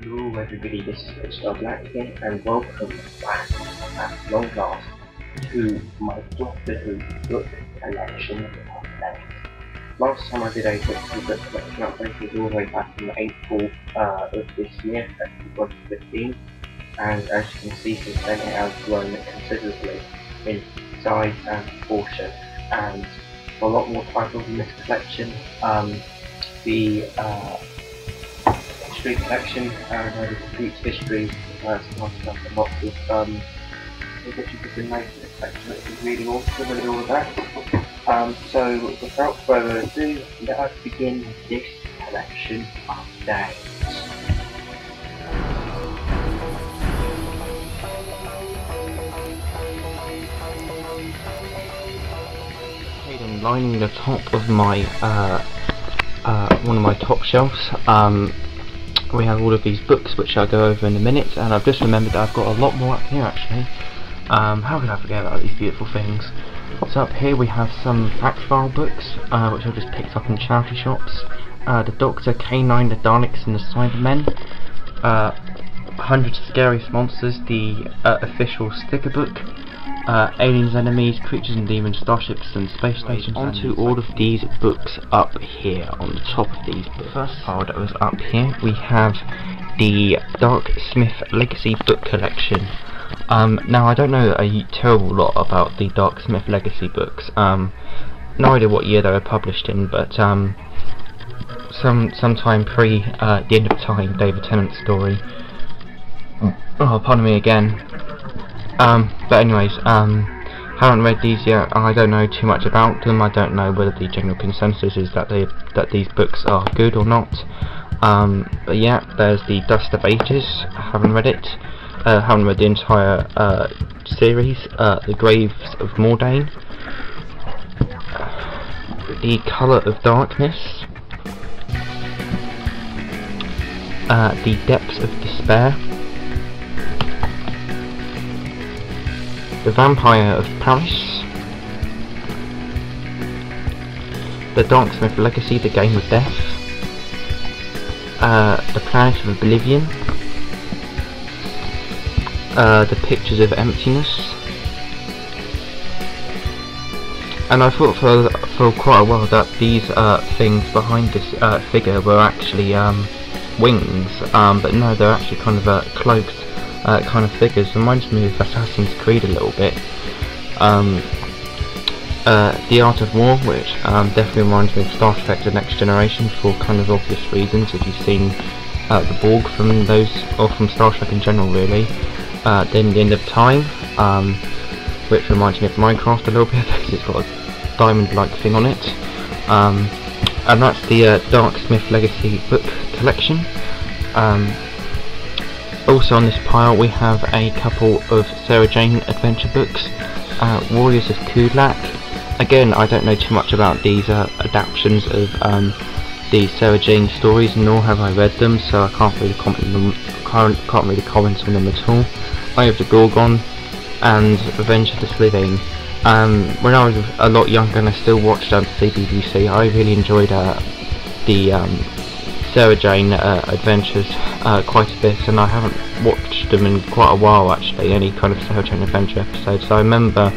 Hello everybody, this is Mr. Black here, and welcome back at long last to my Doctor Who book collection update. Last time I did a Doctor Who book collection update was all the way back in April of this year, 2015, and as you can see since then it has grown considerably in size and proportion, and a lot more titles in this collection. The history collection, the complete history, started off a lot of additions have been made to the collection, which is really awesome and all of that. So without further ado, let us begin this collection update. I'm lining the top of my one of my top shelves. We have all of these books which I'll go over in a minute, and I've just remembered that I've got a lot more up here actually. How could I forget about these beautiful things? So up here we have some fact file books which I've just picked up in charity shops. The Doctor, K9, the Daleks and the Cybermen, Hundreds of Scariest Monsters, the official sticker book, Aliens, Enemies, Creatures and Demons, Starships and Space Stations. Onto all of these books up here on the top of these books. The first pile that was up here, we have the Dark Smith Legacy book collection. Now I don't know a terrible lot about the Dark Smith Legacy books. No idea what year they were published in, but sometime pre the End of Time, David Tennant story. Oh, pardon me again. But anyways, haven't read these yet. I don't know too much about them. I don't know whether the general consensus is that these books are good or not. But yeah, there's the Dust of Ages. I haven't read it. Haven't read the entire series. The Graves of Mordane, The Colour of Darkness, The Depths of Despair, The Vampire of Paris, The Dark Smith Legacy, The Game of Death, The Planet of Oblivion, The Pictures of Emptiness. And I thought for quite a while that these things behind this figure were actually wings, but no, they're actually kind of cloaked kind of figures. Reminds me of Assassin's Creed a little bit. The Art of War, which definitely reminds me of Star Trek The Next Generation for kind of obvious reasons, if you've seen the Borg from those, or from Star Trek in general really. Then The End of Time, which reminds me of Minecraft a little bit because it's got a diamond-like thing on it. And that's the Dark Smith Legacy book collection. Also on this pile we have a couple of Sarah Jane adventure books, Warriors of Kulak. Again, I don't know too much about these adaptations of the Sarah Jane stories, nor have I read them, so I can't really comment on them at all. Eye of the Gorgon and Revenge of the Slitheen. When I was a lot younger and I still watched the BBC, I really enjoyed the Sarah Jane adventures quite a bit, and I haven't watched them in quite a while actually, any kind of Sarah Jane adventure episodes. So I remember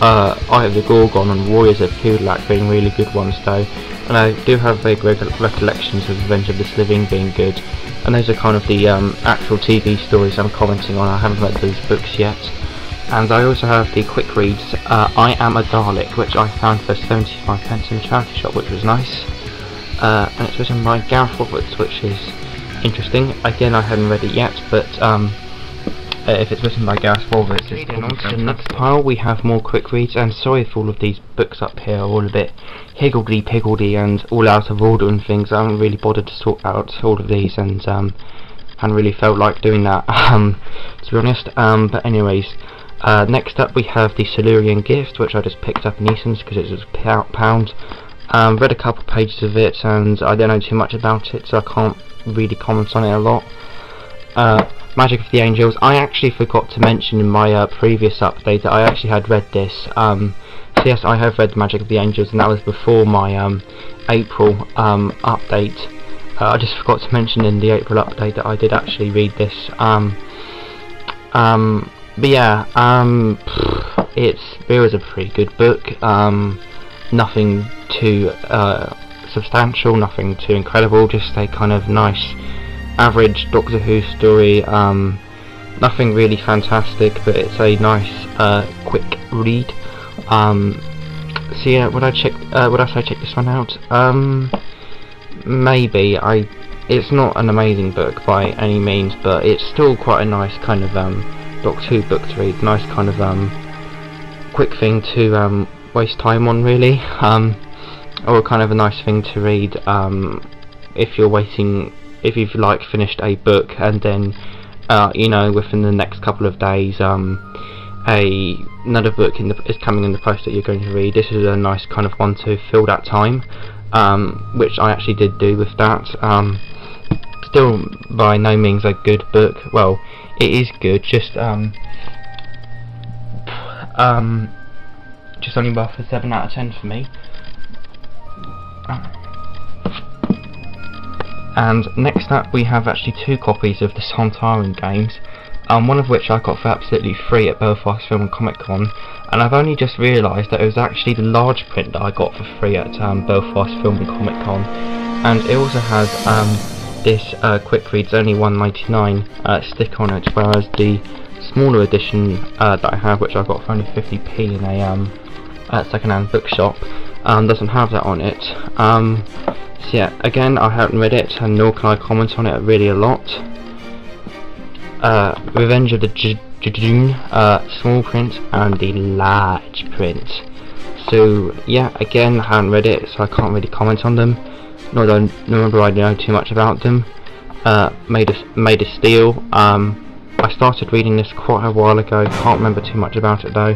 Eye of the Gorgon and Warriors of Kulak being really good ones though, and I do have vague recollections of Revenge of the Slitheen being good, and those are kind of the actual TV stories I'm commenting on. I haven't read those books yet. And I also have the quick reads I Am a Dalek, which I found for 75p in a charity shop, which was nice. And it's written by Gareth Roberts, which is interesting. Again, I haven't read it yet, but if it's written by Gareth Roberts, it's on to the next pile. We have more quick reads, and sorry if all of these books up here are all a bit higgledy-piggledy and all out of order and things. I haven't really bothered to sort out all of these, and haven't really felt like doing that, to be honest. But anyways, next up we have the Silurian Gift, which I just picked up in Eason's because it was £1. Read a couple pages of it, and I don't know too much about it, so I can't really comment on it a lot. Magic of the Angels. I actually forgot to mention in my previous update that I actually had read this. So yes, I have read Magic of the Angels, and that was before my April update. I just forgot to mention in the April update that I did actually read this. But yeah, it was a pretty good book. Nothing too substantial, nothing too incredible, just a kind of nice average Doctor Who story. Nothing really fantastic, but it's a nice quick read. So yeah, would I say check this one out? Maybe. It's not an amazing book by any means, but it's still quite a nice kind of Doctor Who book to read. Nice kind of quick thing to waste time on, really, or kind of a nice thing to read if you've like finished a book and then you know, within the next couple of days another book is coming in the post that you're going to read. This is a nice kind of one to fill that time, which I actually did do with that. Still by no means a good book. Well, it is good, just only worth a 7 out of 10 for me. And next up we have actually 2 copies of the Sontaran games, one of which I got for absolutely free at Belfast Film and Comic Con, and I've only just realised that it was actually the large print that I got for free at Belfast Film and Comic Con, and it also has this quick reads only $1.99 stick on it, whereas the smaller edition that I have, which I got for only 50p in a second-hand bookshop, doesn't have that on it. So yeah, again, I haven't read it, and nor can I comment on it really a lot. Revenge of the Judoon, small print, and the large print. So yeah, again, I haven't read it, so I can't really comment on them. Nor do I remember I know too much about them. Made of Steel. I started reading this quite a while ago. Can't remember too much about it though.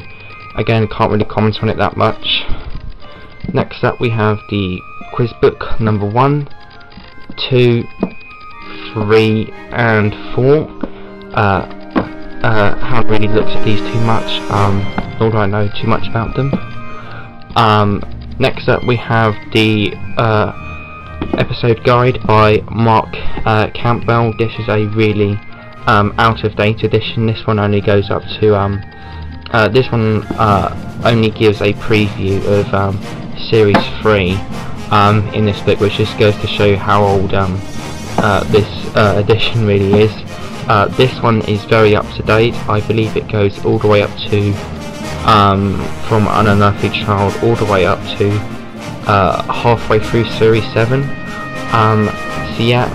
Again, can't really comment on it that much. Next up, we have the quiz book number 1, 2, 3, and 4. Haven't really looked at these too much, nor do I know too much about them. Next up, we have the episode guide by Mark Campbell. This is a really out-of-date edition. This one only goes up to this one only gives a preview of series 3 in this book, which just goes to show how old this edition really is. This one is very up to date. I believe it goes all the way up to from An Unearthly Child all the way up to halfway through series 7. So yeah,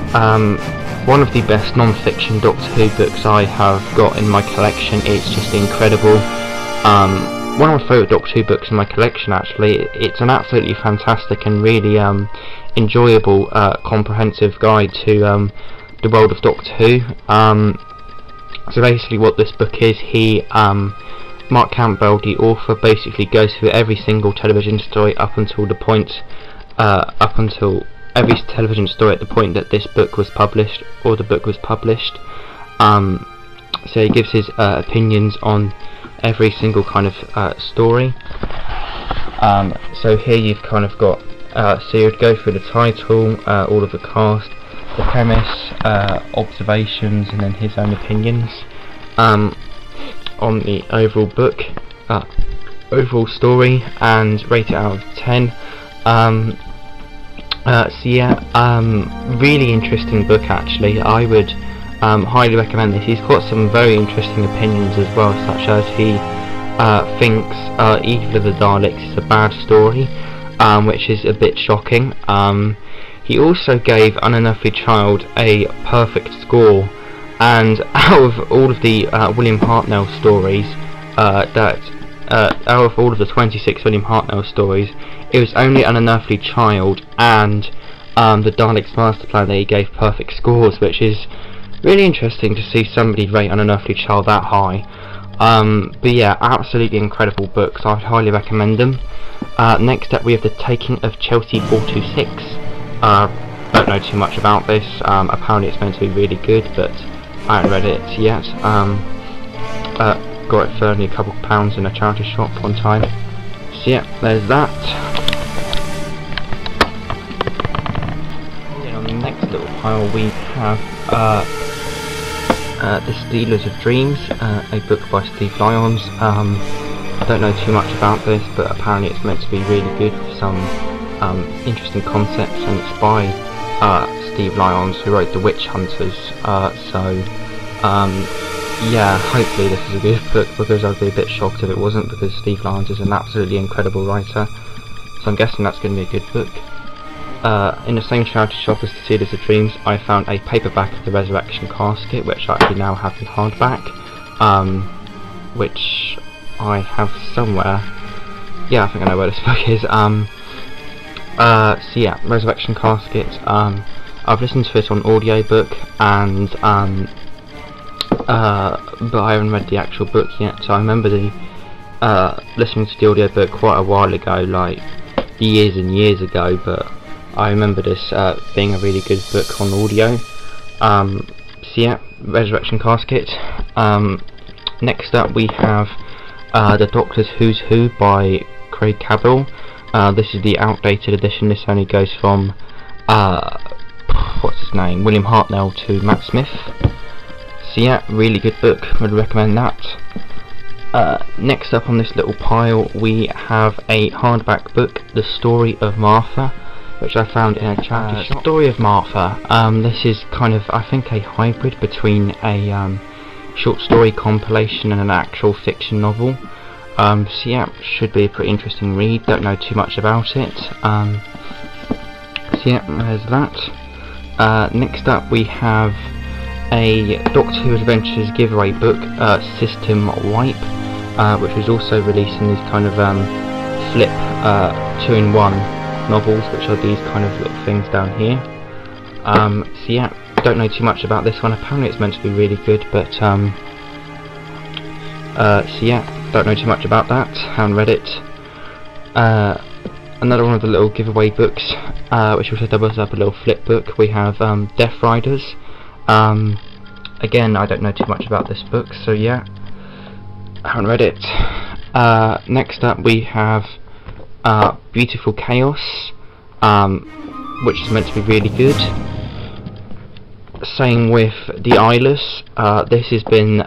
one of the best non-fiction Doctor Who books I have got in my collection. It's just incredible. One of my favourite Doctor Who books in my collection, actually. It's an absolutely fantastic and really enjoyable, comprehensive guide to the world of Doctor Who. So basically what this book is, Mark Campbell, the author, basically goes through every single television story up until the point, every television story at the point that this book was published, or the book was published. So he gives his opinions on every single kind of story. So here you've kind of got, so you would go through the title, all of the cast, the premise, observations, and then his own opinions on the overall book, overall story, and rate it out of 10. So yeah, really interesting book actually. I would highly recommend this. He's got some very interesting opinions as well, such as he thinks Evil of the Daleks is a bad story, which is a bit shocking. He also gave An Unearthly Child a perfect score, and out of all of the William Hartnell stories, out of all of the 26 William Hartnell stories, it was only An Unearthly Child and the Daleks Master Plan that he gave perfect scores, which is really interesting to see somebody rate An Unearthly Child that high. But yeah, absolutely incredible books. I would highly recommend them. Next up we have The Taking of Chelsea 426. Don't know too much about this. Apparently it's meant to be really good, but I haven't read it yet. Got it for only a couple of pounds in a charity shop one time. So yeah, there's that. And on the next little pile we have The Stealers of Dreams, a book by Steve Lyons. I don't know too much about this, but apparently it's meant to be really good with some interesting concepts, and it's by Steve Lyons, who wrote The Witch Hunters. Yeah, hopefully this is a good book, because I'd be a bit shocked if it wasn't, because Steve Lyons is an absolutely incredible writer. So I'm guessing that's going to be a good book. In the same charity shop as The Stealers of Dreams, I found a paperback of The Resurrection Casket, which I actually now have in hardback, which I have somewhere. Yeah, I think I know where this book is. So yeah, Resurrection Casket. I've listened to it on audiobook, and but I haven't read the actual book yet. So I remember listening to the audiobook quite a while ago, like years and years ago, but I remember this being a really good book on audio. So yeah, Resurrection Casket. Next up we have The Doctor's Who's Who by Craig Cabell. This is the outdated edition. This only goes from what's his name, William Hartnell to Matt Smith. So yeah, really good book, would recommend that. Next up on this little pile we have a hardback book, The Story of Martha, which I found in a charity shop. Story of Martha. This is kind of, I think, a hybrid between a short story compilation and an actual fiction novel. So yeah, should be a pretty interesting read. Don't know too much about it. So yeah, there's that. Next up we have a Doctor Who Adventures giveaway book, System Wipe, which was also released in these kind of flip 2-in-1 novels, which are these kind of little things down here. So yeah, don't know too much about this one. Apparently it's meant to be really good, but so yeah, don't know too much about that, haven't read it. Another one of the little giveaway books, which also doubles up a little flip book, we have Death Riders. Again, I don't know too much about this book, so yeah, haven't read it. Next up we have Beautiful Chaos, which is meant to be really good. Same with The Eyeless. This has been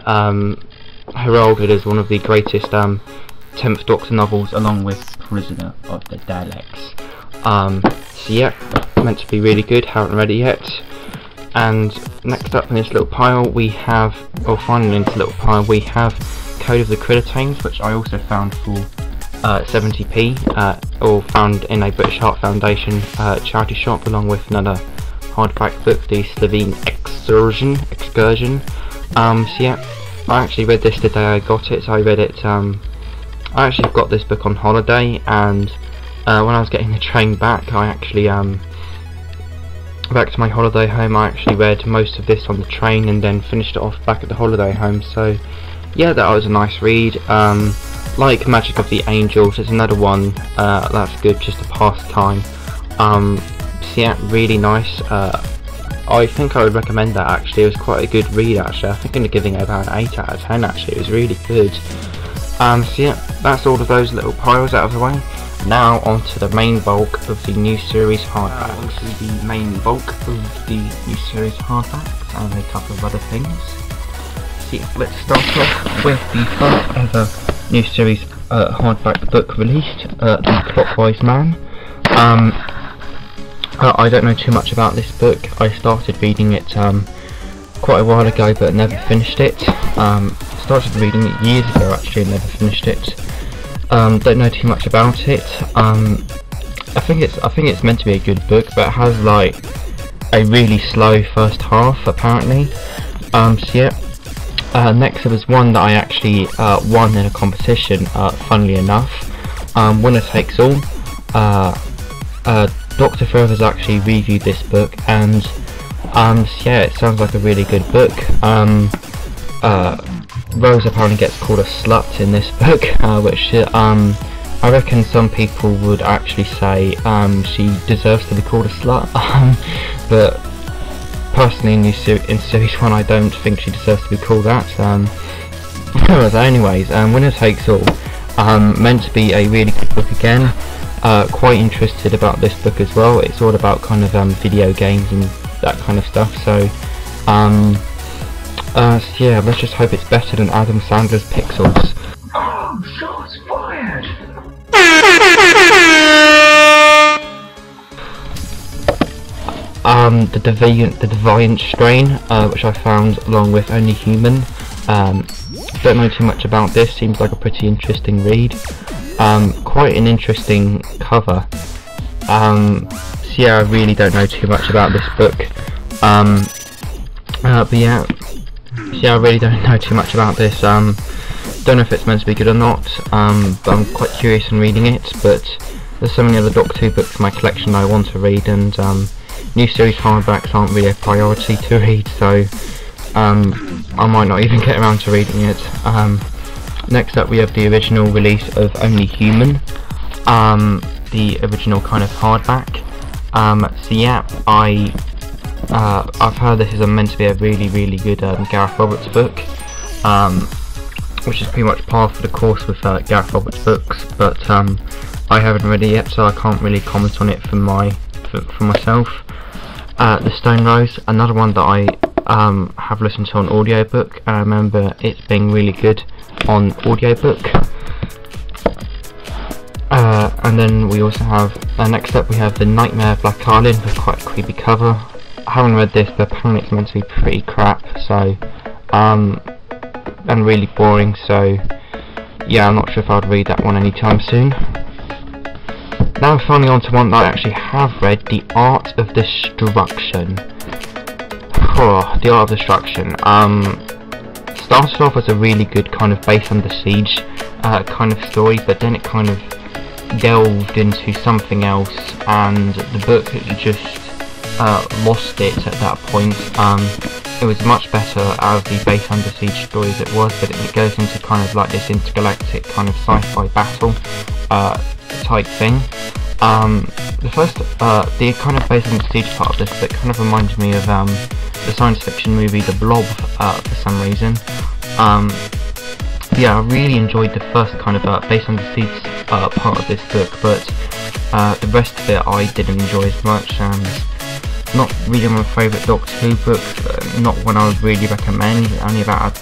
heralded as one of the greatest 10th Doctor novels, along with Prisoner of the Daleks. So yeah, meant to be really good, haven't read it yet. And next up in this little pile we have, or finally in this little pile, we have Code of the Crittertains, which I also found for 70p, or found in a British Heart Foundation charity shop, along with another hardback book, the Slovene Excursion. So yeah, I actually read this the day I got it. So I read it, I actually got this book on holiday, and when I was getting the train back, I actually back to my holiday home, I actually read most of this on the train and then finished it off back at the holiday home. So yeah, that was a nice read. Like Magic of the Angels, it's another one that's good, just to pass time. So yeah, really nice. I think I would recommend that actually. It was quite a good read actually. I think I'm giving it about an 8 out of 10 actually. It was really good. So yeah, that's all of those little piles out of the way. Now onto the main bulk of the new series hardbacks. Onto the main bulk of the new series hardbacks and a couple of other things. So yeah, let's start off with the first ever new series hardback book released, The Clockwise Man. I don't know too much about this book. I started reading it quite a while ago, but never finished it. Started reading it years ago actually, and never finished it. Don't know too much about it. I think it's meant to be a good book, but it has like a really slow first half apparently. So yeah. Next there was one that I actually won in a competition, funnily enough. Winner Takes All. Dr. Forever's actually reviewed this book, and so yeah, it sounds like a really good book. Rose apparently gets called a slut in this book, which I reckon some people would actually say she deserves to be called a slut, but personally in series 1 I don't think she deserves to be called that. Anyways, Winner Takes All, meant to be a really good book again. Quite interested about this book as well. It's all about kind of video games and that kind of stuff. So, so yeah, let's just hope it's better than Adam Sandler's Pixels. Oh, shots fired! The Deviant Strain, which I found along with Only Human. Don't know too much about this, seems like a pretty interesting read. Quite an interesting cover. So yeah, I really don't know too much about this book. But yeah, I really don't know too much about this. Don't know if it's meant to be good or not, but I'm quite curious in reading it. But there's so many other Doctor Who books in my collection that I want to read, and new series hardbacks aren't really a priority to read, so I might not even get around to reading it. Next up we have the original release of Only Human, the original kind of hardback. So yeah, I've heard this is meant to be a really good Gareth Roberts book, which is pretty much par for the course with Gareth Roberts books, but I haven't read it yet, so I can't really comment on it for myself. The Stone Rose, another one that I have listened to on audiobook, and I remember it being really good on audiobook. And then we also have, next up we have The Nightmare of Black Island, with quite a creepy cover. I haven't read this, but apparently it's meant to be pretty crap, so, and really boring, so yeah, I'm not sure if I'd read that one anytime soon. Now finally on to one that I actually have read, The Art of Destruction. The Art of Destruction. Started off as a really good kind of Base Under Siege kind of story, but then it kind of delved into something else, and the book just lost it at that point. It was much better out of the Base Under Siege story as it was, but it goes into kind of like this intergalactic kind of sci-fi battle type thing. The kind of Base Under Siege part of this book kind of reminds me of the science fiction movie The Blob for some reason. Yeah, I really enjoyed the first kind of Base Under Siege part of this book, but the rest of it I didn't enjoy as much. Not really my favourite Doctor Who book, not one I would really recommend, only about a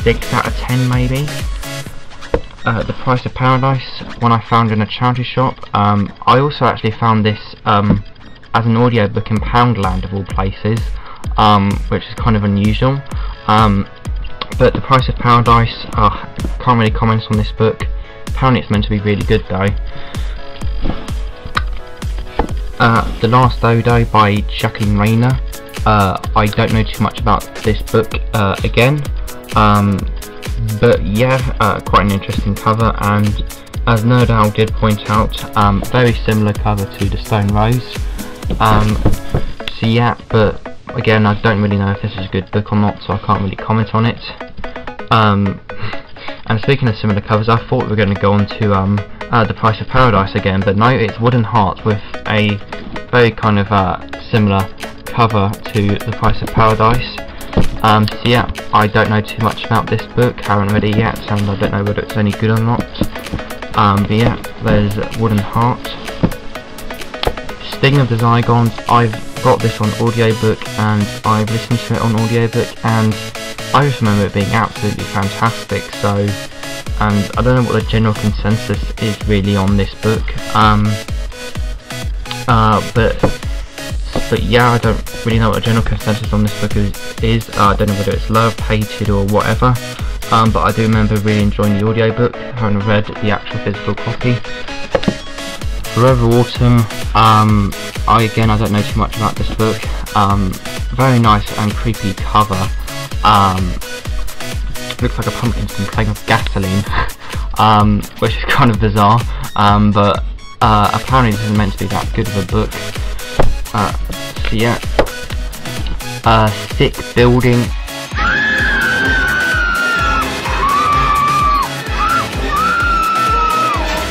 6 out of 10 maybe. The Price of Paradise, one I found in a charity shop. I also actually found this as an audiobook in Poundland of all places, which is kind of unusual. But The Price of Paradise, can't really comment on this book. Apparently it's meant to be really good though. The Last Dodo by Jacqueline Rayner. I don't know too much about this book again, but yeah, quite an interesting cover, and as Nerd Owl did point out, very similar cover to The Stone Rose. So yeah, but again, I don't really know if this is a good book or not, so I can't really comment on it. And speaking of similar covers, I thought we were going to go on to The Price of Paradise again, but no, it's Wooden Heart with a very kind of similar cover to The Price of Paradise. So yeah, I don't know too much about this book, haven't read it yet, and I don't know whether it's any good or not. But yeah, there's Wooden Heart. Sting of the Zygons, I've got this on audiobook, and I've listened to it on audiobook, and I just remember it being absolutely fantastic. So, and I don't know what the general consensus is really on this book, but yeah, I don't really know what the general consensus on this book is. I don't know whether it's loved, hated, or whatever, but I do remember really enjoying the audiobook, having read the actual physical copy. Forever Autumn, I don't know too much about this book. Very nice and creepy cover. Looks like a pumpkin's been playing with gasoline, which is kind of bizarre, but apparently this isn't meant to be that good of a book. So yeah, Sick Building.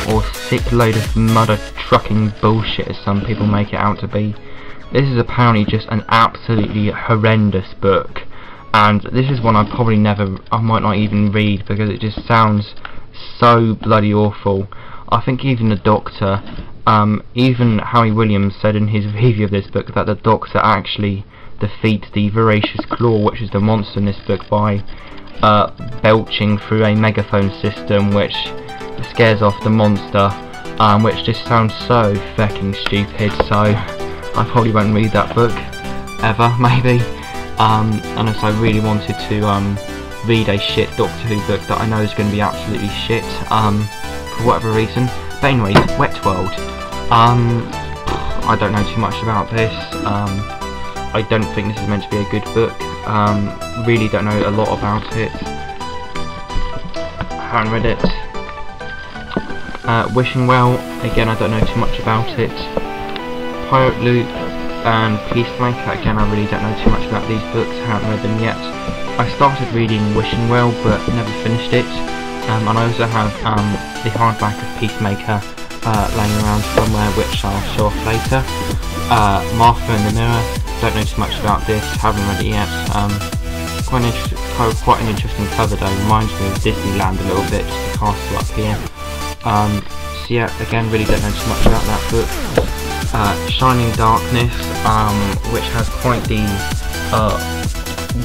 Or Sick Load of Mudder Trucking Bullshit, as some people make it out to be. This is apparently just an absolutely horrendous book, and this is one I might not even read, because it just sounds so bloody awful. I think even the Doctor, even Harry Williams said in his review of this book that the Doctor actually defeat the Voracious Claw, which is the monster in this book, by belching through a megaphone system, which scares off the monster, which just sounds so fucking stupid, so I probably won't read that book ever, maybe, unless I really wanted to read a shit Doctor Who book that I know is going to be absolutely shit, for whatever reason. But anyways, Wet World. I don't know too much about this. I don't think this is meant to be a good book. Really don't know a lot about it. I haven't read it. Wishing Well, again I don't know too much about it. Pirate Loop and Peacemaker, again I really don't know too much about these books, I haven't read them yet. I started reading Wishing Well but never finished it, and I also have the hardback of Peacemaker laying around somewhere, which I'll show off later. Martha in the Mirror, don't know too much about this, haven't read it yet. Quite an interesting cover though, reminds me of Disneyland a little bit, just the castle up here. So yeah, again really don't know too much about that book. Shining Darkness, which has quite the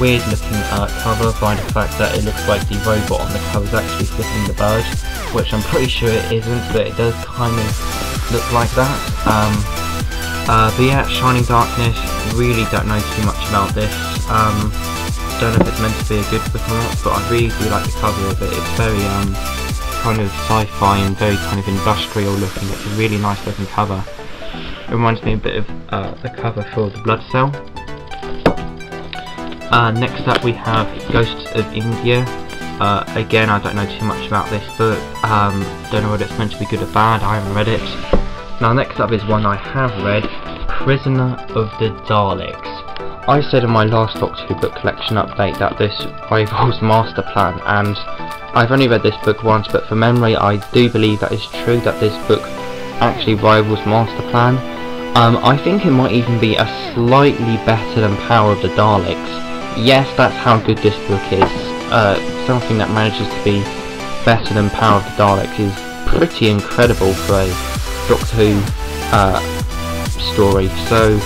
weird looking cover by the fact that it looks like the robot on the cover is actually flipping the bird, which I'm pretty sure it isn't, but it does kind of look like that. But yeah, Shining Darkness, really don't know too much about this. Don't know if it's meant to be a good book or not, but I really do like the cover of it. It's very kind of sci-fi and very kind of industrial looking. It's a really nice looking cover. It reminds me a bit of the cover for The Blood Cell. Next up we have Ghosts of India. Again, I don't know too much about this book. Don't know whether it's meant to be good or bad, I haven't read it. Now next up is one I have read, Prisoner of the Daleks. I said in my last Doctor Who book collection update that this rivals Master Plan, and I've only read this book once, but from memory I do believe that is true, that this book actually rivals Master Plan. I think it might even be a slightly better than Power of the Daleks. Yes, that's how good this book is. Something that manages to be better than Power of the Daleks is pretty incredible for a Doctor Who story. So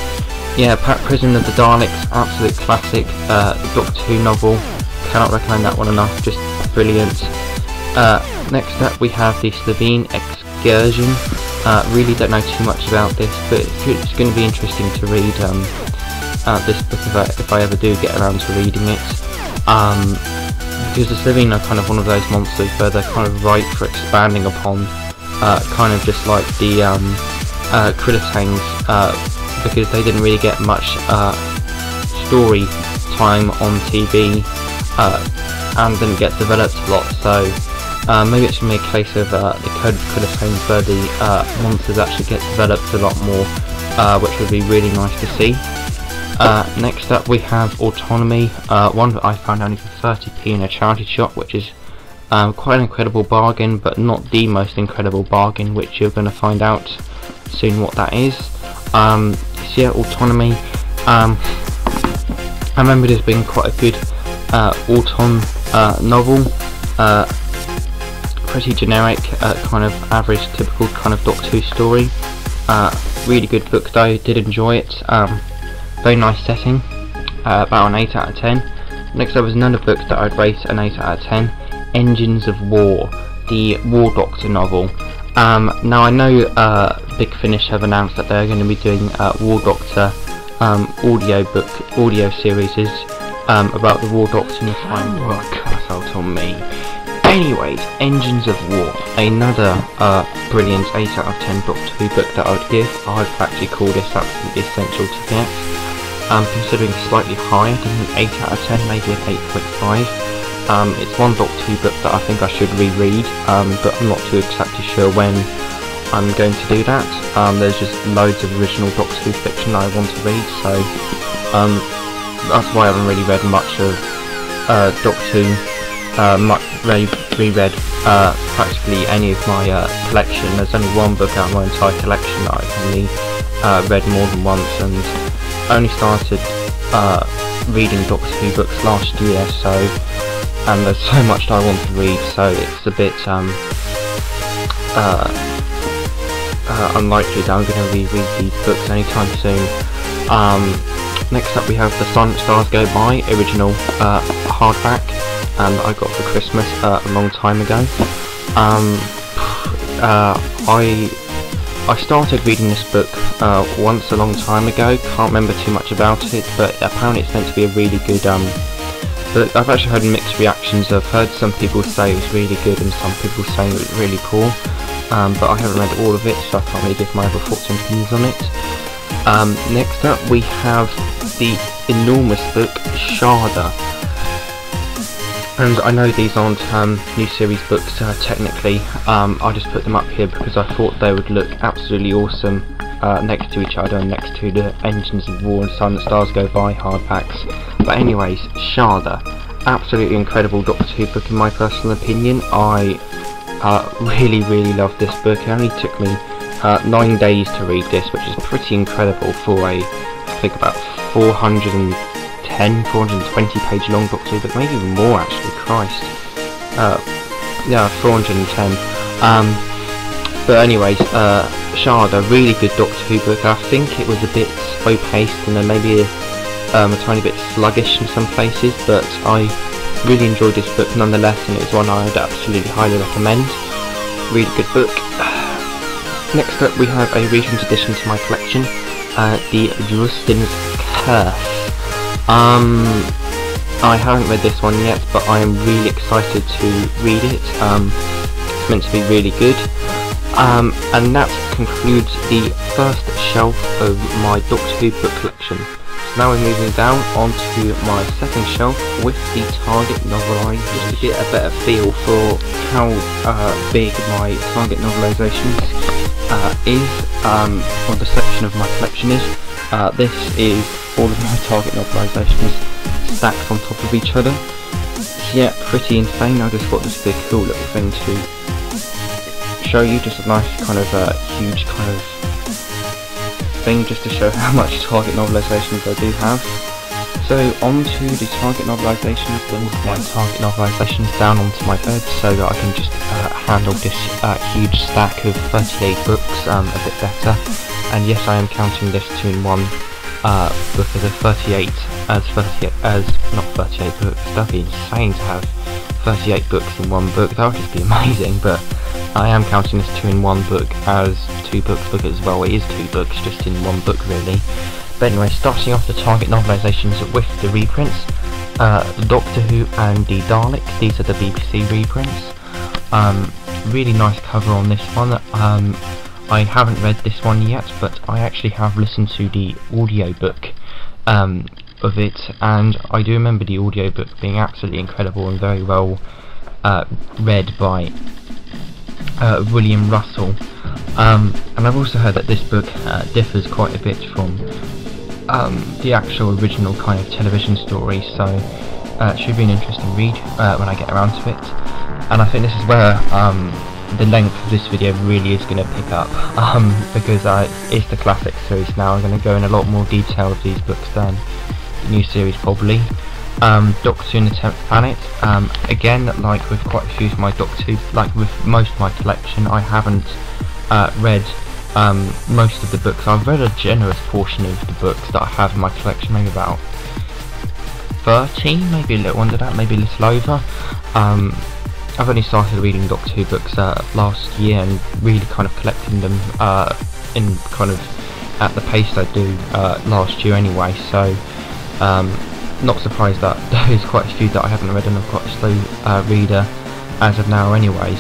yeah, Prison of the Daleks, absolute classic Doctor Who novel. Cannot recommend that one enough, just brilliant. Next up we have the Slovene Excursion. Really don't know too much about this, but it's going to be interesting to read this book if I ever do get around to reading it. Because the Slovene are kind of one of those monsters where they're kind of ripe for expanding upon, kind of just like the Krillitanes, because they didn't really get much story time on TV and didn't get developed a lot, so maybe it's going to be a case of the Code of Krillitanes where the monsters actually get developed a lot more, which would be really nice to see. Next up we have Autonomy, one that I found only for 30p in a charity shop, which is quite an incredible bargain, but not the most incredible bargain, which you're going to find out soon what that is. So yeah, Autonomy, I remember this being quite a good autumn novel, pretty generic, kind of average, typical kind of Doctor Who story. Really good book though, did enjoy it. Very nice setting, about an 8 out of 10. Next up was another book that I'd rate an 8 out of 10, Engines of War, the War Doctor novel. Now I know Big Finish have announced that they're going to be doing War Doctor audio series about the War Doctor and the Time War. Cut out on me. Anyways, Engines of War, another brilliant 8 out of 10 Doctor Who book that I would give. I'd actually call this absolutely essential to get. Considering slightly higher than an 8 out of 10, maybe an 8.5. It's one Doctor Who book that I think I should reread, but I'm not too exactly sure when I'm going to do that. There's just loads of original Doctor Who fiction that I want to read, so that's why I haven't really read much of Doctor Who. Reread practically any of my collection. There's only one book out of my entire collection that I've only read more than once, and only started reading Doctor Who books last year, so and there's so much that I want to read, so it's a bit unlikely that I'm going to reread these books anytime soon. Next up we have The Silent Stars Go By, original hardback, that I got for Christmas a long time ago. I started reading this book once a long time ago, can't remember too much about it, but apparently it's meant to be a really good book. I've actually heard mixed reactions. I've heard some people say it was really good and some people saying it was really poor, but I haven't read all of it, so I can't really give my other thoughts and opinions on it. Next up we have the enormous book Sharda, and I know these aren't new series books technically. I just put them up here because I thought they would look absolutely awesome next to each other and next to the Engines of War and Silent Stars Go By hardbacks. But anyways, Sharda, absolutely incredible Doctor Who book in my personal opinion. I really loved this book. It only took me 9 days to read this, which is pretty incredible for a, I think about 420 page long Doctor Who book, maybe even more actually, Christ. Yeah, 410. But anyways, Sharda, really good Doctor Who book. I think it was a bit slow paced and then maybe a tiny bit sluggish in some places, but I really enjoyed this book nonetheless, and it's one I would absolutely highly recommend. Really good book. Next up we have a recent addition to my collection, the Justin's Curse. I haven't read this one yet, but I am really excited to read it. It's meant to be really good. And that concludes the first shelf of my Doctor Who book collection. So now we're moving down onto my second shelf with the Target novelisations, to get a better feel for how big my Target novelisations is, or the section of my collection is. This is all of my Target novelisations stacked on top of each other. Yeah, pretty insane. I just thought this would be a cool little thing to show you, just a nice kind of huge kind of thing just to show how much Target novelisations I do have. So onto the Target novelisations, then my Target novelisations down onto my bed so that I can just handle this huge stack of 38 books a bit better. And yes, I am counting this 2-in-1 book as a 38 not 38 books. That'd be insane to have 38 books in one book. That would just be amazing, but I am counting this 2-in-1 book as 2 books book as well. It is 2 books just in one book really. But anyway, starting off the Target novelisations with the reprints, Doctor Who and the Daleks. These are the BBC reprints. Really nice cover on this one. I haven't read this one yet, but I actually have listened to the audiobook of it, and I do remember the audiobook being absolutely incredible and very well read by William Russell. And I've also heard that this book differs quite a bit from the actual original kind of television story, so it should be an interesting read when I get around to it. And I think this is where the length of this video really is going to pick up, because it's the classic series now. I'm going to go in a lot more detail of these books than the new series probably. Doctor Who and the 10th Planet, again, like with quite a few of my Doctor Who, like with most of my collection, I haven't read most of the books. I've read a generous portion of the books that I have in my collection, maybe about 13, maybe a little under that, maybe a little over. I've only started reading Doctor Who books last year and really kind of collecting them in kind of at the pace I do last year anyway, so not surprised that there's quite a few that I haven't read, and I've got a slow reader as of now anyways.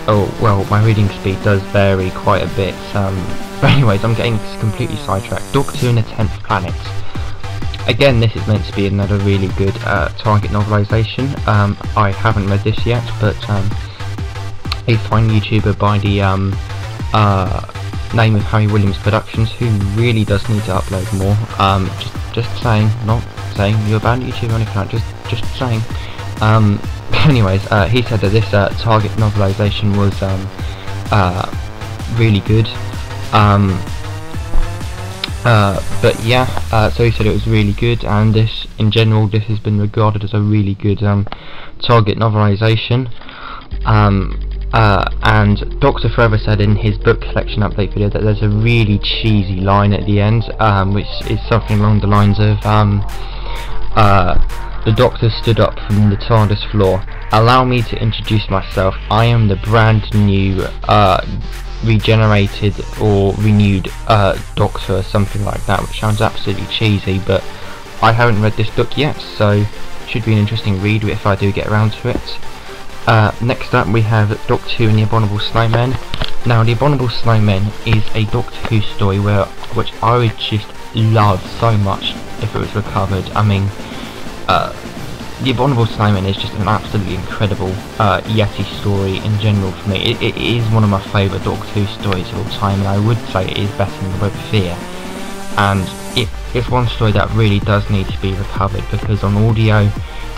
Oh well, my reading speed does vary quite a bit, but anyways, I'm getting completely sidetracked. Doctor Who and the 10th Planet. Again, this is meant to be another really good Target novelisation. I haven't read this yet, but a fine YouTuber by the name of Harry Williams Productions, who really does need to upload more. Just saying, not saying you're a bad YouTuber or anything like that, just saying. Anyways, he said that this Target novelisation was really good. But yeah, so he said it was really good, and this, in general, this has been regarded as a really good Target novelisation. And Dr. Forever said in his book collection update video that there's a really cheesy line at the end, which is something along the lines of the Doctor stood up from the TARDIS floor. Allow me to introduce myself. I am the brand new regenerated or renewed Doctor, or something like that, which sounds absolutely cheesy, but I haven't read this book yet, so it should be an interesting read if I do get around to it. Next up we have Doctor Who and the Abominable Snowmen. Now, the Abominable Snowmen is a Doctor Who story which I would just love so much if it was recovered. I mean, the Abominable Snowmen is just an absolutely incredible Yeti story in general for me. It is one of my favourite Doctor Who stories of all time, and I would say it is better than The Web of Fear. And it's one story that really does need to be recovered, because on audio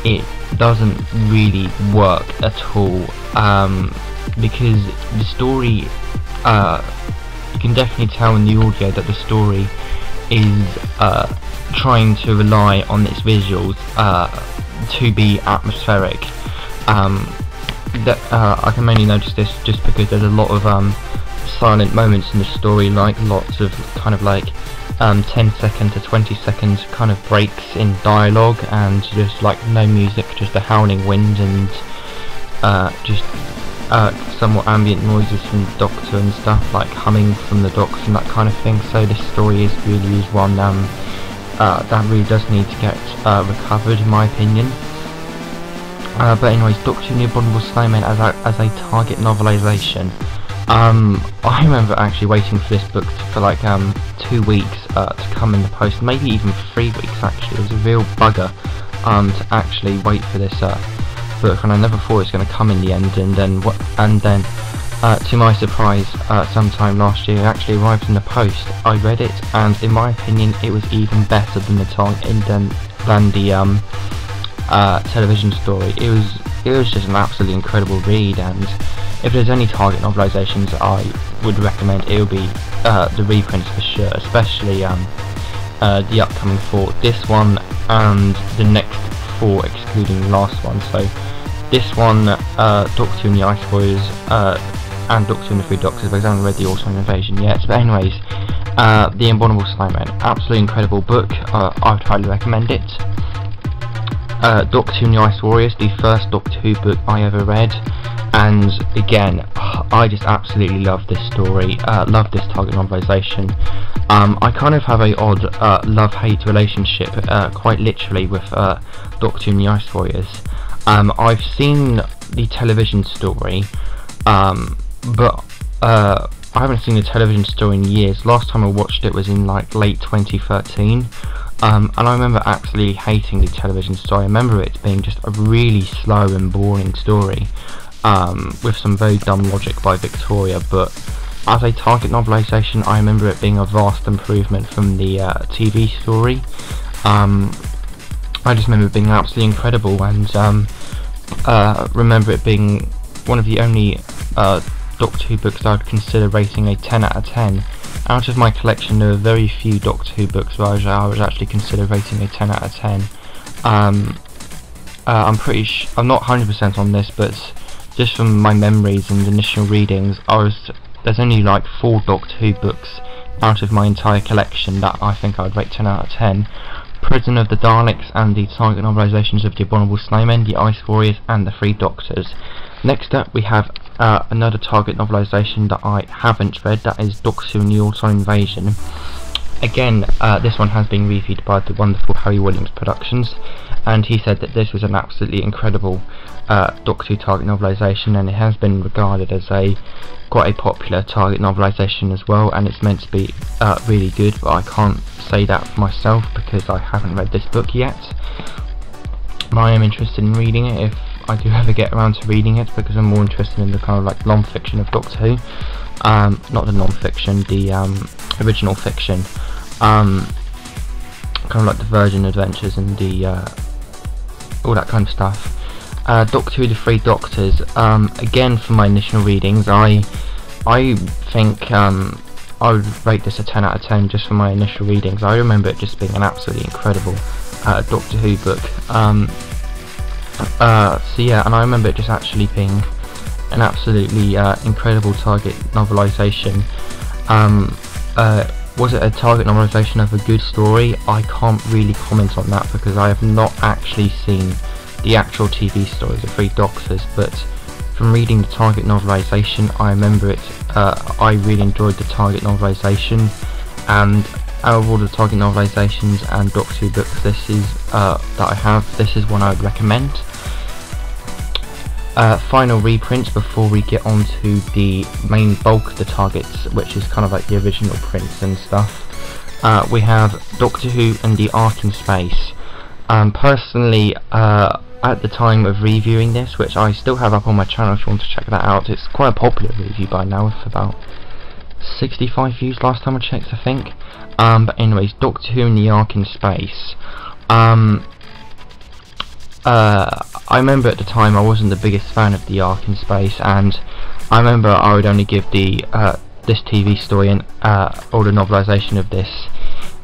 it doesn't really work at all, because the story, you can definitely tell in the audio that the story is trying to rely on its visuals to be atmospheric. I can mainly notice this just because there's a lot of silent moments in the story, like lots of kind of like 10-second to 20-second kind of breaks in dialogue, and just like no music, just a howling wind and just somewhat ambient noises from the Doctor and stuff, like humming from the docks and that kind of thing. So this story is one that really does need to get recovered, in my opinion. But anyways, Doctor Who and the Abominable Snowmen as a Target novelisation. I remember actually waiting for this book for like 2 weeks to come in the post, maybe even 3 weeks actually. It was a real bugger to actually wait for this book, and I never thought it was going to come in the end. And then to my surprise, sometime last year it actually arrived in the post. I read it, and in my opinion it was even better than the television story. It was just an absolutely incredible read, and if there's any Target novelisations I would recommend, it would be the reprints for sure, especially the upcoming 4, this one and the next 4 excluding the last one. So this one, Doctor Who and the Ice Warriors, and Doctor Who and the Three Doctors, because I haven't read the Autumn Invasion yet. But anyways, The Abominable Snowmen, absolutely incredible book. I would highly recommend it. Doctor Who and the Ice Warriors, the first Doctor Who book I ever read, and again, I just absolutely love this story, love this Target novelisation. I kind of have a odd love-hate relationship, quite literally, with Doctor Who and the Ice Warriors. I've seen the television story, but I haven't seen the television story in years. Last time I watched it was in like late 2013. And I remember absolutely hating the television story. I remember it being just a really slow and boring story, with some very dumb logic by Victoria, but as a Target novelisation I remember it being a vast improvement from the TV story. I just remember it being absolutely incredible, and remember it being one of the only Doctor Who books I would consider rating a 10 out of 10. Out of my collection, there are very few Doctor Who books where I would actually consider rating a 10 out of 10. I'm not 100% on this, but just from my memories and initial readings, there's only like 4 Doctor Who books out of my entire collection that I think I would rate 10 out of 10. Prison of the Daleks and the Target novelisations of The Abominable Snowmen, The Ice Warriors and The Three Doctors. Next up we have another Target novelisation that I haven't read, that is Doctor Who and the Autumn Invasion. Again, this one has been reviewed by the wonderful Harry Williams Productions, and he said that this was an absolutely incredible Doctor Who Target novelisation, and it has been regarded as quite a popular Target novelisation as well, and it's meant to be really good, but I can't say that for myself because I haven't read this book yet. I am interested in reading it if I do ever get around to reading it, because I'm more interested in the kind of like non-fiction of Doctor Who, not the non-fiction, the original fiction, kind of like the Virgin Adventures and the all that kind of stuff. Doctor Who: The Three Doctors. Again, from my initial readings, I think I would rate this a 10 out of 10 just from my initial readings. I remember it just being an absolutely incredible Doctor Who book. So yeah, and I remember it just actually being an absolutely incredible Target novelisation. Was it a Target novelisation of a good story? I can't really comment on that because I have not actually seen the actual TV story, The Three Doctors, but from reading the Target novelisation, I remember it. I really enjoyed the Target novelisation, and out of all the Target novelisations and Doctor Who books, this is that I have. This is one I would recommend. Final reprints before we get on to the main bulk of the Targets, which is kind of like the original prints and stuff. We have Doctor Who and the Ark in Space. Personally, at the time of reviewing this, which I still have up on my channel if you want to check that out, it's quite a popular review by now, with about 65 views last time I checked, I think. But anyways, Doctor Who and the Ark in Space. I remember at the time I wasn't the biggest fan of the Ark in Space, and I remember I would only give the this TV story and or the novelisation of this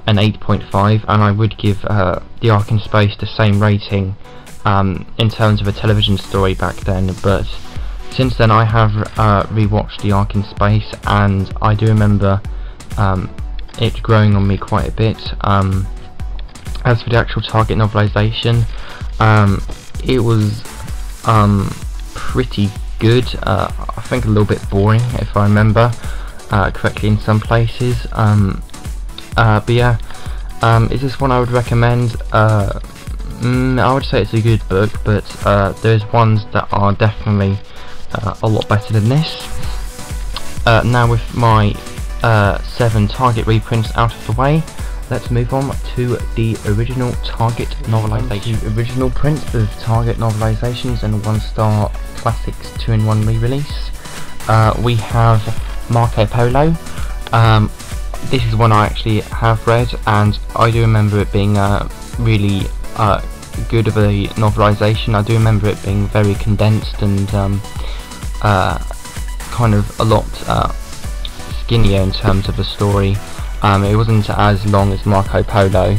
an 8.5, and I would give the Ark in Space the same rating in terms of a television story back then. But since then I have rewatched the Ark in Space, and I do remember it growing on me quite a bit. As for the actual Target novelisation, it was pretty good. I think a little bit boring, if I remember correctly, in some places. But yeah, is this one I would recommend? I would say it's a good book, but there's ones that are definitely a lot better than this. Now with my 7 Target reprints out of the way, let's move on to the original Target novelisation. The original print of Target novelisations and 1-star classics 2-in-1 re-release. We have Marco Polo. This is one I actually have read, and I do remember it being really good of a novelisation. I do remember it being very condensed and kind of a lot skinnier in terms of the story. It wasn't as long as Marco Polo,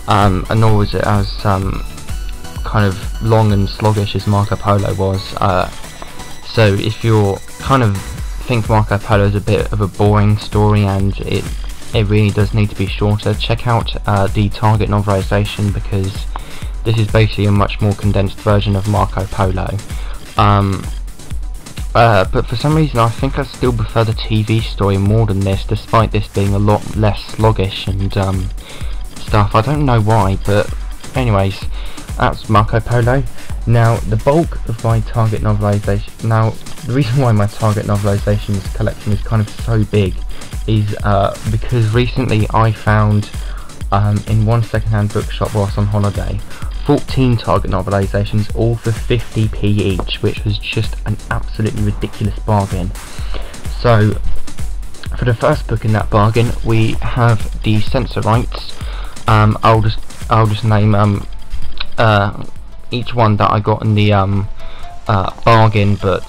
and nor was it as kind of long and sluggish as Marco Polo was. So if you're kind of think Marco Polo is a bit of a boring story and it really does need to be shorter, check out the Target novelisation, because this is basically a much more condensed version of Marco Polo. But for some reason I think I still prefer the TV story more than this, despite this being a lot less sluggish and stuff. I don't know why, but anyways, that's Marco Polo. Now the bulk of my Target novelisation, now the reason why my Target novelisations collection is kind of so big is because recently I found in one second-hand bookshop whilst on holiday 14 Target novelisations, all for 50p each, which was just an absolutely ridiculous bargain. So for the first book in that bargain, we have the Censor Rights. I'll just name each one that I got in the bargain, but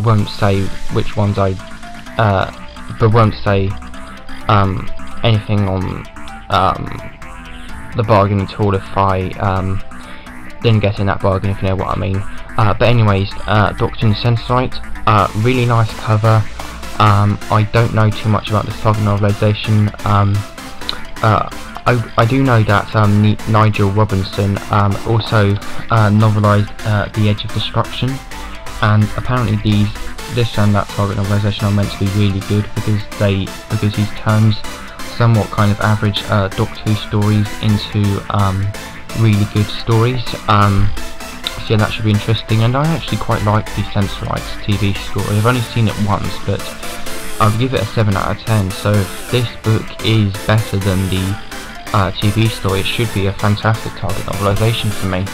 won't say which ones but won't say anything on the bargain at all if I didn't get in that bargain, if you know what I mean. But anyways, Doctor and Sensorite, really nice cover. I don't know too much about this Target novelisation. I do know that Nigel Robinson also novelised The Edge of Destruction, and apparently this and that Target novelisation are meant to be really good because he's turned somewhat kind of average Doctor Who stories into really good stories. So yeah, that should be interesting, and I actually quite like the Sensorites TV story. I've only seen it once, but I'll give it a 7 out of 10, so if this book is better than the TV story, it should be a fantastic Target novelisation for me.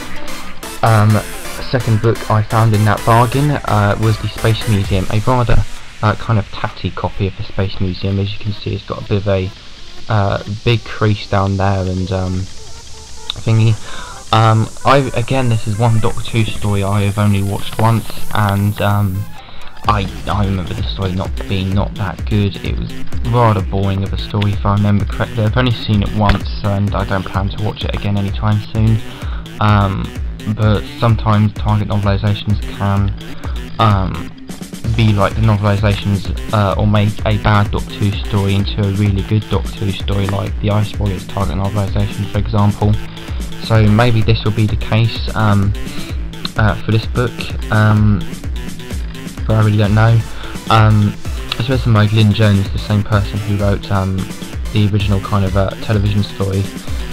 Second book I found in that bargain was the Space Museum, a rather kind of tatty copy of the Space Museum. As you can see, it's got a bit of a big crease down there and thingy. Again, this is one Doctor Who story I have only watched once, and I remember the story not being that good. It was rather boring of a story, if I remember correctly. I've only seen it once, and I don't plan to watch it again anytime soon. But sometimes Target novelisations can be like the novelisations or make a bad Doctor Who story into a really good Doctor Who story, like the Ice Warriors Target novelisation, for example. So maybe this will be the case for this book, but I really don't know. It's written by Glyn Jones, the same person who wrote the original kind of television story,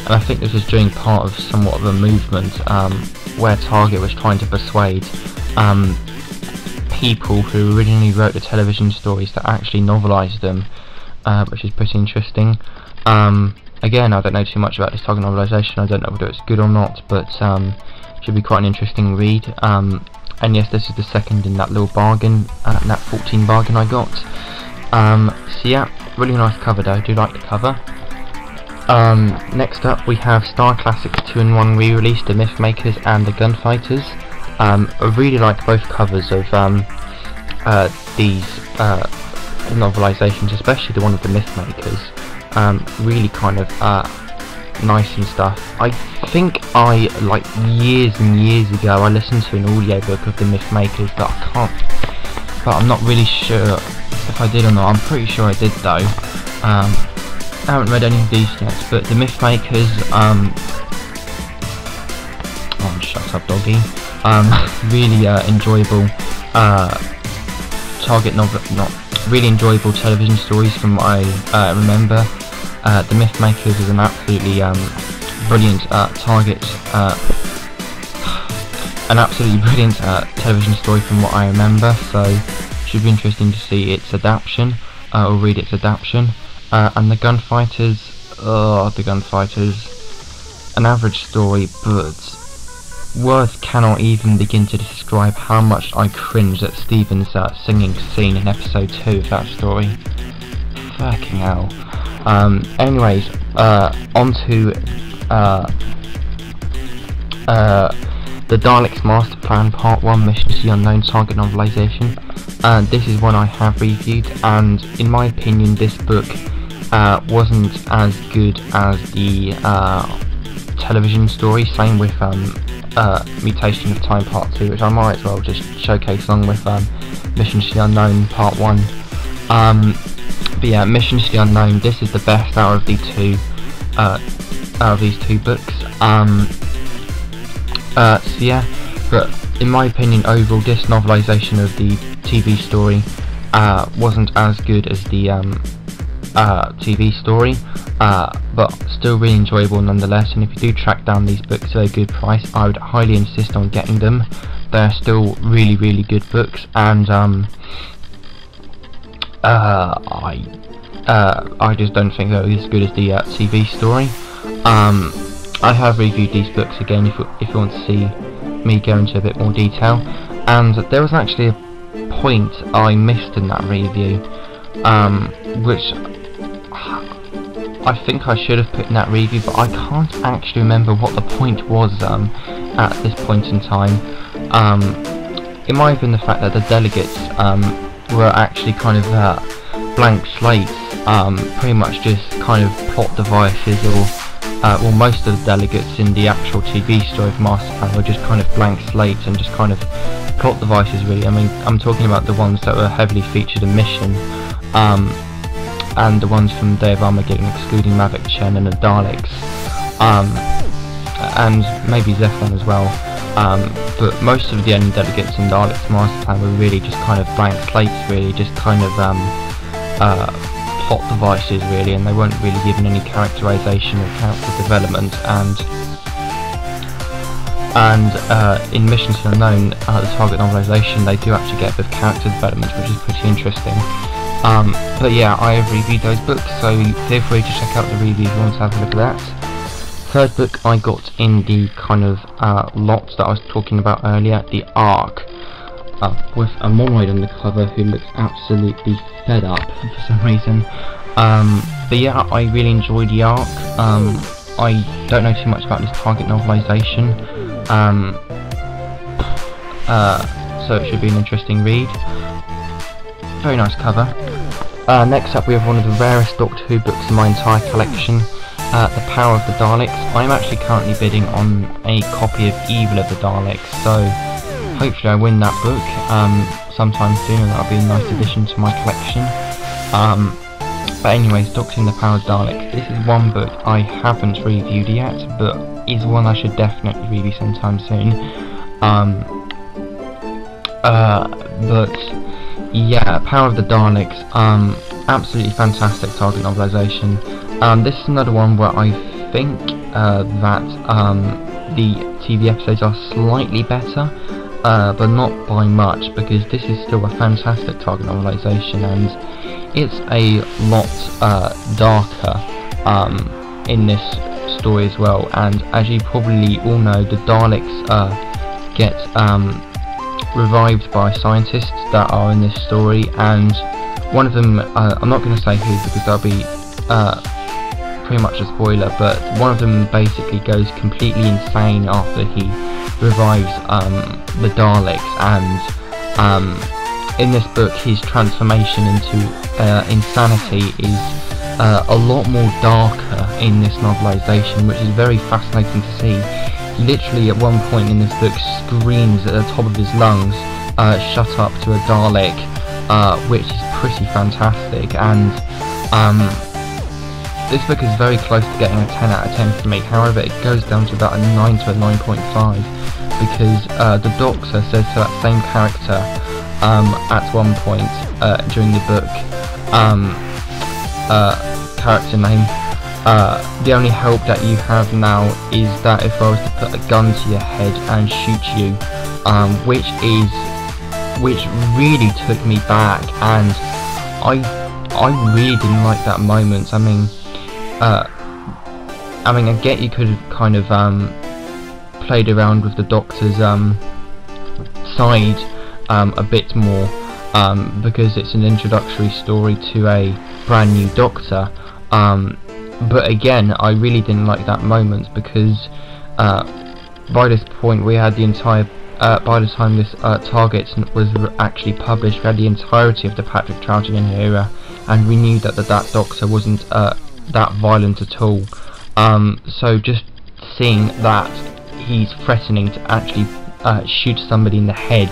and I think this was during part of somewhat of a movement where Target was trying to persuade people who originally wrote the television stories to actually novelise them, which is pretty interesting. Again, I don't know too much about this Target novelisation. I don't know whether it's good or not, but should be quite an interesting read. And yes, this is the second in that little bargain, that 14 bargain I got. So yeah, really nice cover though. I do like the cover. Next up we have Star Classics 2-in-1 re-release, The Mythmakers and The Gunfighters. I really like both covers of these novelisations, especially the one of The Mythmakers. Really kind of nice and stuff. I think like years and years ago I listened to an audiobook of The Mythmakers, but I'm not really sure if I did or not. I'm pretty sure I did though. I haven't read any of these yet, but The Mythmakers, oh shut up doggy, really enjoyable Target novel, not really enjoyable television stories from what I remember. The Mythmakers is an absolutely brilliant Target, an absolutely brilliant television story from what I remember. So should be interesting to see its adaptation or read its adaptation. And The Gunfighters, an average story, but words cannot even begin to describe how much I cringed at Stephen's singing scene in episode 2 of that story. Fucking hell. Anyways, on to the Daleks Master Plan Part 1 Mission to the Unknown Target novelisation. This is one I have reviewed, and in my opinion this book wasn't as good as the television story. Same with Mutation of Time Part 2, which I might as well just showcase along with Mission to the Unknown Part 1. But yeah, Mission to the Unknown, this is the best out of the these two books. So yeah, but in my opinion overall this novelisation of the TV story wasn't as good as the TV story, but still really enjoyable nonetheless. And if you do track down these books at a good price, I would highly insist on getting them. They're still really good books, and I just don't think they're as good as the TV story. I have reviewed these books again if you want to see me go into a bit more detail, and there was actually a point I missed in that review, which I think I should have put in that review, but I can't actually remember what the point was at this point in time. It might have been the fact that the delegates were actually kind of blank slates, pretty much just kind of plot devices, or well, most of the delegates in the actual TV story of Master Plan were just kind of blank slates and just kind of plot devices really. I mean, I'm talking about the ones that were heavily featured in Mission, and the ones from Day of Armageddon, excluding Mavic Chen and the Daleks, and maybe Zephon as well. But most of the end delegates in Daleks Master Plan were really just kind of blank slates, really, just kind of plot devices really, and they weren't really given any characterization or character development. And in Mission to the Unknown, the Target novelisation, they do actually get a bit of character development, which is pretty interesting. But yeah, I have reviewed those books, so feel free to check out the review if you want to have a look at that. Third book I got in the kind of lot that I was talking about earlier, The Ark, with a Monoid on the cover who looks absolutely fed up for some reason. But yeah, I really enjoyed The Ark. I don't know too much about this Target novelisation, so it should be an interesting read. Very nice cover. Next up we have one of the rarest Doctor Who books in my entire collection, The Power of the Daleks. I'm actually currently bidding on a copy of Evil of the Daleks, so hopefully I win that book sometime soon, and that'll be a nice addition to my collection. But anyways, Doctor and the Power of Daleks. This is one book I haven't reviewed yet, but is one I should definitely review sometime soon. But yeah, Power of the Daleks, absolutely fantastic target novelisation. This is another one where I think that the TV episodes are slightly better, but not by much, because this is still a fantastic target novelisation, and it's a lot darker in this story as well. And as you probably all know, the Daleks get revived by scientists that are in this story, and one of them, I'm not going to say who because that'll be pretty much a spoiler, but one of them basically goes completely insane after he revives the Daleks, and in this book his transformation into insanity is a lot more darker in this novelisation, which is very fascinating to see. He literally at one point in this book screams at the top of his lungs, shut up, to a Dalek, which is pretty fantastic. And this book is very close to getting a 10 out of 10 for me. However, it goes down to about a 9 to a 9.5, because the Doctor says to that same character at one point during the book, character name, the only hope that you have now is that if I was to put a gun to your head and shoot you, which really took me back, and I really didn't like that moment. I mean, I get you could have kind of played around with the Doctor's side a bit more, because it's an introductory story to a brand new Doctor, but again, I really didn't like that moment, because by this point we had the entire by the time this Target was actually published, we had the entirety of the Patrick Troughton era, and we knew that that Doctor wasn't that violent at all. So just seeing that he's threatening to actually shoot somebody in the head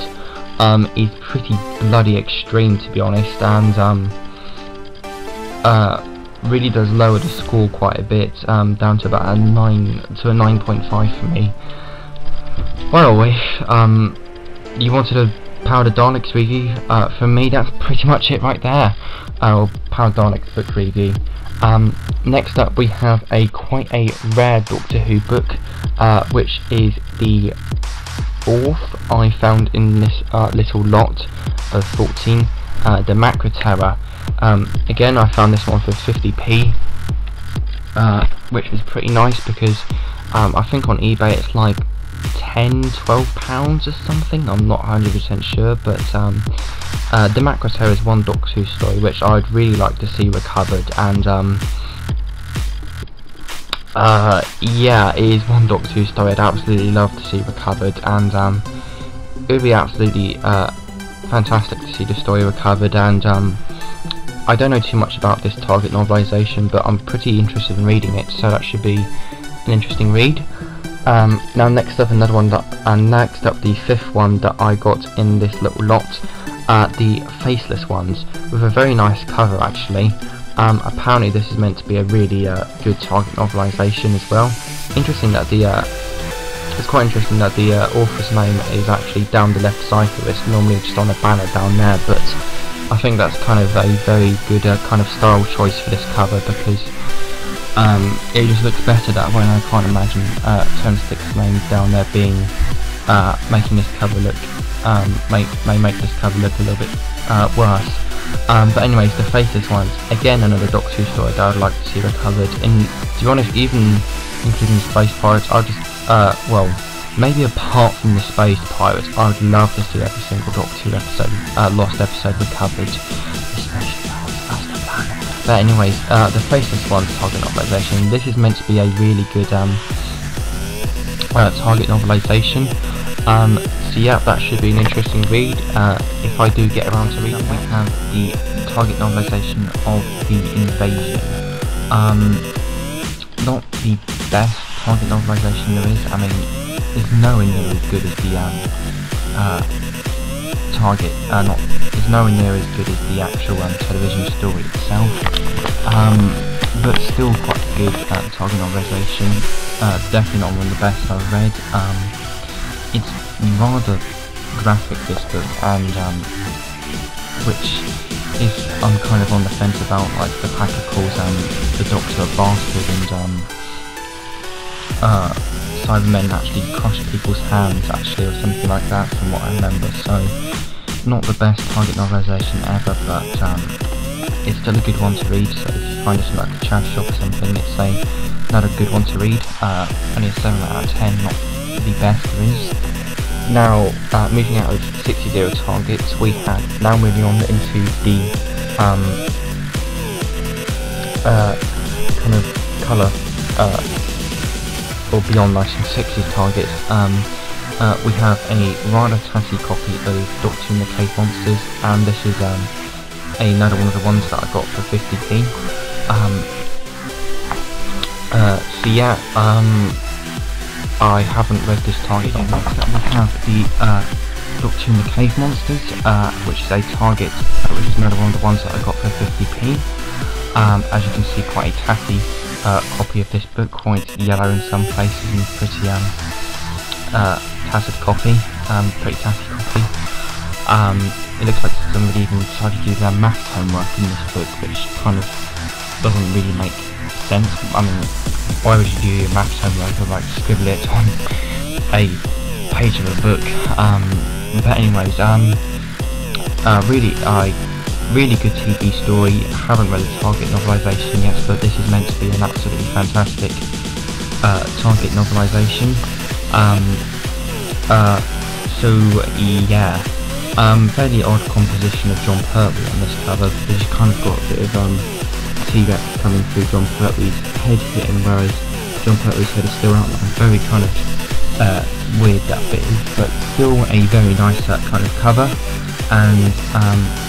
is pretty bloody extreme, to be honest, and really does lower the score quite a bit, down to about a 9 to a 9.5 for me. Well, you wanted a Power of the Daleks review? For me, that's pretty much it right there. Power of Daleks book review. Next up, we have quite a rare Doctor Who book, which is the 4th I found in this little lot of 14, the Macra Terror. Again, I found this one for 50p, which was pretty nice, because I think on eBay it's like £10–12 or something. I'm not 100% sure, but the Macra Terror is one Doctor Who story which I'd really like to see recovered, and yeah, it is one Doctor Who story I'd absolutely love to see recovered, and it would be absolutely fantastic to see the story recovered. And I don't know too much about this Target novelisation, but I'm pretty interested in reading it, so that should be an interesting read. Now next up, another one next up, the 5th one that I got in this little lot, the Faceless Ones, with a very nice cover actually. Apparently this is meant to be a really good Target novelisation as well. Interesting that it's quite interesting that the author's name is actually down the left side of this, normally just on a banner down there, but I think that's kind of a very good kind of style choice for this cover, because it just looks better that way, and I can't imagine Tone Stick's name down there being making this cover look may make this cover look a little bit worse. But anyways, the Faceless Ones, again another Doctor Who story that I'd like to see recovered. And to be honest, even including Space Pirates, I just well, maybe apart from the Space Pirates, I would love to see every single Doctor Who episode, lost episode recovered, especially as the planet. But anyways, the Faceless Ones Target novelisation. This is meant to be a really good Target novelisation. So yeah, that should be an interesting read. If I do get around to reading, we have the Target novelisation of The Invasion. Not the best Target novelisation there is. I mean, it's nowhere near as good as the Target is nowhere near as good as the actual television story itself, but still quite good Target novelisation. Definitely not one of the best I've read. It's rather graphic, this book, and which is I'm kind of on the fence about, like the Packer calls the Doctor a bastard, and Cybermen actually crush people's hands, actually, or something like that, from what I remember. So, not the best Target novelisation ever, but it's still a good one to read. So if you find it like a charity shop or something, it's another good one to read. Only a 7 out of 10, not the best there is. Now, moving out of 60 targets, we have now moving on into the kind of colour or beyond 1960s targets. We have a rather tatty copy of Doctor and the Cave Monsters, and this is another one of the ones that I got for 50p. So yeah, I haven't read this target yet. Next up we have the Doctor and the Cave Monsters, which is a target, which is another one of the ones that I got for 50p. As you can see, quite a tatty copy of this book, quite yellow in some places and pretty tattered copy, pretty tatty copy. It looks like somebody even decided to do their math homework in this book, which kind of doesn't really make sense. I mean, why would you do your math homework or like scribble it on a page of a book? But anyways, really good TV story. I haven't read the Target novelisation yet, but this is meant to be an absolutely fantastic Target novelisation. So yeah, fairly odd composition of Jon Pertwee on this cover, because you kind of got a bit of T-Rex coming through Jon Pertwee's head hitting, whereas Jon Pertwee's head is still out. Very kind of weird that bit is, but still a very nice kind of cover, and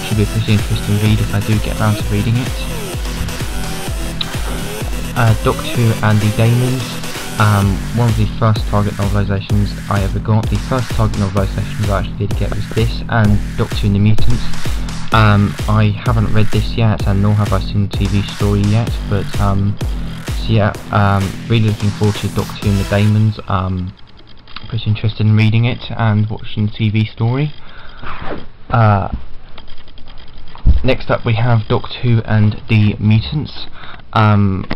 should be a pretty interesting read if I do get around to reading it. Doctor Who and the Daemons, one of the first Target novelisations I ever got. The first Target novelisations I actually did get was this, and Doctor Who and the Mutants. I haven't read this yet, and nor have I seen the TV story yet, but so yeah, really looking forward to Doctor Who and the Daemons. Pretty interested in reading it and watching the TV story. Next up we have Doctor Who and the Mutants,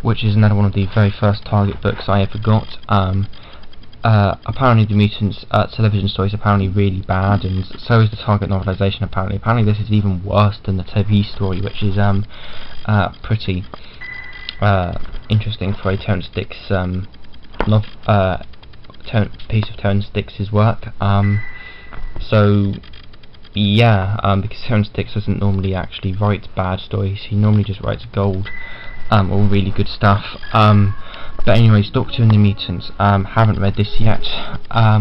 which is another one of the very first Target books I ever got. Apparently the Mutants television story is apparently really bad, and so is the Target novelisation apparently. Apparently this is even worse than the TV story, which is pretty interesting for a Terrance Dicks piece of Terrance Dicks' work. So yeah, because Terrance Dicks doesn't normally actually write bad stories, he normally just writes gold, or really good stuff. But anyways, Doctor Who and the Mutants, haven't read this yet,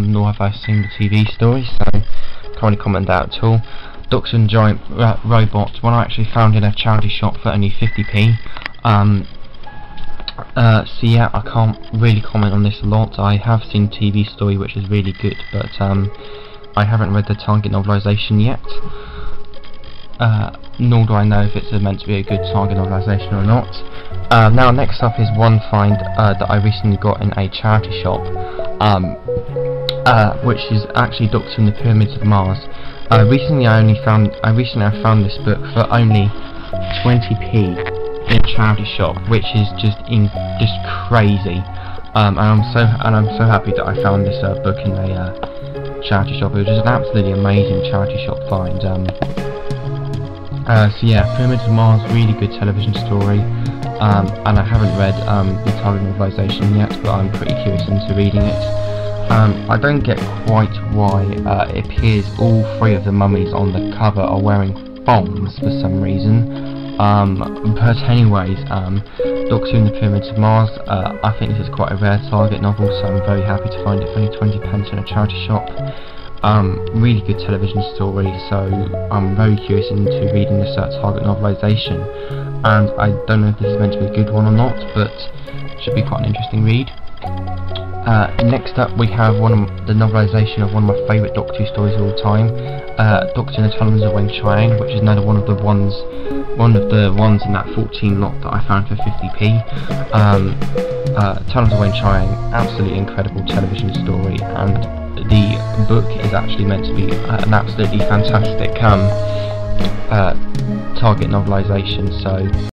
nor have I seen the TV story, so can't really comment that at all. Doctor and Giant Robot, one I actually found in a charity shop for only 50p. So yeah, I can't really comment on this a lot. I have seen the TV story, which is really good, but I haven't read the Target novelisation yet. Nor do I know if it's meant to be a good Target novelisation or not. Now next up is one find that I recently got in a charity shop, which is actually Doctor and the Pyramids of Mars. Recently I found this book for only 20p in a charity shop, which is just crazy. And I'm so happy that I found this book in a charity shop. It was just an absolutely amazing charity shop find. So yeah, Pyramids of Mars, really good television story, and I haven't read the Target novelisation yet, but I'm pretty curious into reading it. I don't get quite why it appears all three of the mummies on the cover are wearing thongs for some reason. But anyways, Doctor Who and the Pyramids of Mars, I think this is quite a rare Target novel, so I'm very happy to find it for only 20p in a charity shop. Really good television story, so I'm very curious into reading this Target novelisation, and I don't know if this is meant to be a good one or not, but it should be quite an interesting read. Next up we have the novelisation of one of my favourite Doctor Who stories of all time, Doctor in the Tunnels of Weng-Chiang, which is another one of the ones in that 14 lot that I found for 50p. Tunnels of Weng-Chiang, absolutely incredible television story, and the book is actually meant to be an absolutely fantastic Target novelisation, so